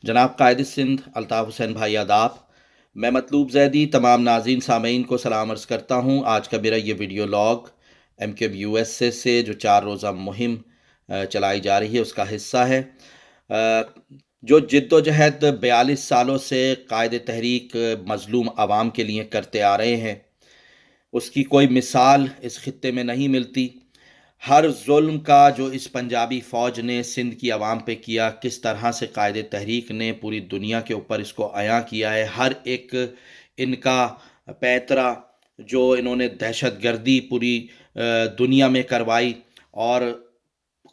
जनाब कायद सिंध अल्ताफ़ हुसैन भाई आदाब। मैं मतलूब जैदी तमाम नाज़रीन सामीन को सलाम अर्ज़ करता हूँ। आज का मेरा ये वीडियो लॉग MKUSA से जो 4 रोज़ा मुहिम चलाई जा रही है उसका हिस्सा है। जो जिद्दोजहद 42 सालों से कायद तहरीक मज़लूम आवाम के लिए करते आ रहे हैं, उसकी कोई मिसाल इस खित्ते में नहीं मिलती। हर ज़ुल्म का जो इस पंजाबी फ़ौज ने सिंध की आवाम पे किया, किस तरह से कायद तहरीक ने पूरी दुनिया के ऊपर इसको अयां किया है। हर एक इनका पैतरा जो इन्होंने दहशतगर्दी पूरी दुनिया में करवाई, और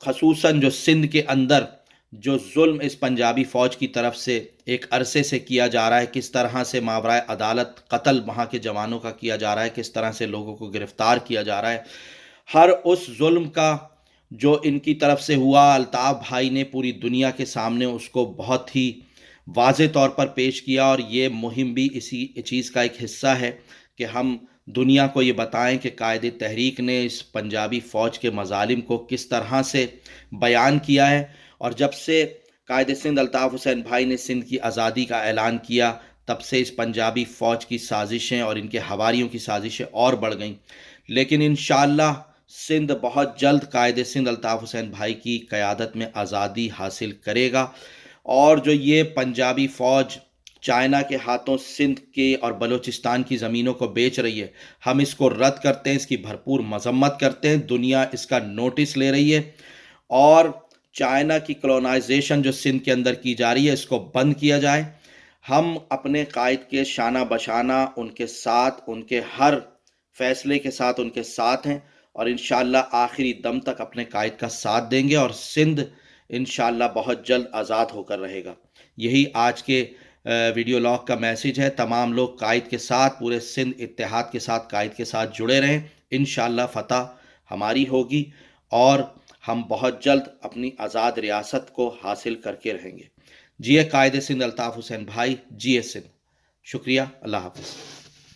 ख़ुसूसन जो सिंध के अंदर जो जुल्म इस पंजाबी फ़ौज की तरफ से एक अरसे से किया जा रहा है, किस तरह से मावराए अदालत कत्ल वहाँ के जवानों का किया जा रहा है, किस तरह से लोगों को गिरफ्तार किया जा रहा है, हर उस जुल्म का जो इनकी तरफ से हुआ, अल्ताफ़ भाई ने पूरी दुनिया के सामने उसको बहुत ही वाज़े तौर पर पेश किया। और ये मुहिम भी इसी चीज़ का एक हिस्सा है कि हम दुनिया को ये बताएं कि कायद तहरीक ने इस पंजाबी फ़ौज के मज़ालिम को किस तरह से बयान किया है। और जब से कायद सिंध अल्ताफ़ हुसैन भाई ने सिंध की आज़ादी का ऐलान किया, तब से इस पंजाबी फ़ौज की साजिशें और इनके हवारियों की साजिशें और बढ़ गईं। लेकिन इंशाअल्लाह सिंध बहुत जल्द कायद सिंध अल्ताफ़ हुसैन भाई की क़यादत में आज़ादी हासिल करेगा। और जो ये पंजाबी फ़ौज चाइना के हाथों सिंध के और बलूचिस्तान की ज़मीनों को बेच रही है, हम इसको रद्द करते हैं, इसकी भरपूर मजम्मत करते हैं। दुनिया इसका नोटिस ले रही है और चाइना की कॉलोनाइजेशन जो सिंध के अंदर की जा रही है, इसको बंद किया जाए। हम अपने कायद के शाना बशाना उनके साथ, उनके हर फैसले के साथ उनके साथ हैं, और इंशाअल्लाह आखिरी दम तक अपने कायद का साथ देंगे और सिंध इंशाअल्लाह बहुत जल्द आज़ाद होकर रहेगा। यही आज के वीडियो लॉग का मैसेज है। तमाम लोग कायद के साथ, पूरे सिंध इत्तेहाद के साथ, कायद के साथ जुड़े रहें। इंशाअल्लाह फ़तह हमारी होगी और हम बहुत जल्द अपनी आज़ाद रियासत को हासिल करके रहेंगे। जिए कायद सिंध अल्ताफ़ हुसैन भाई, जिए सिंध। शुक्रिया। अल्लाह हाफ़िज़।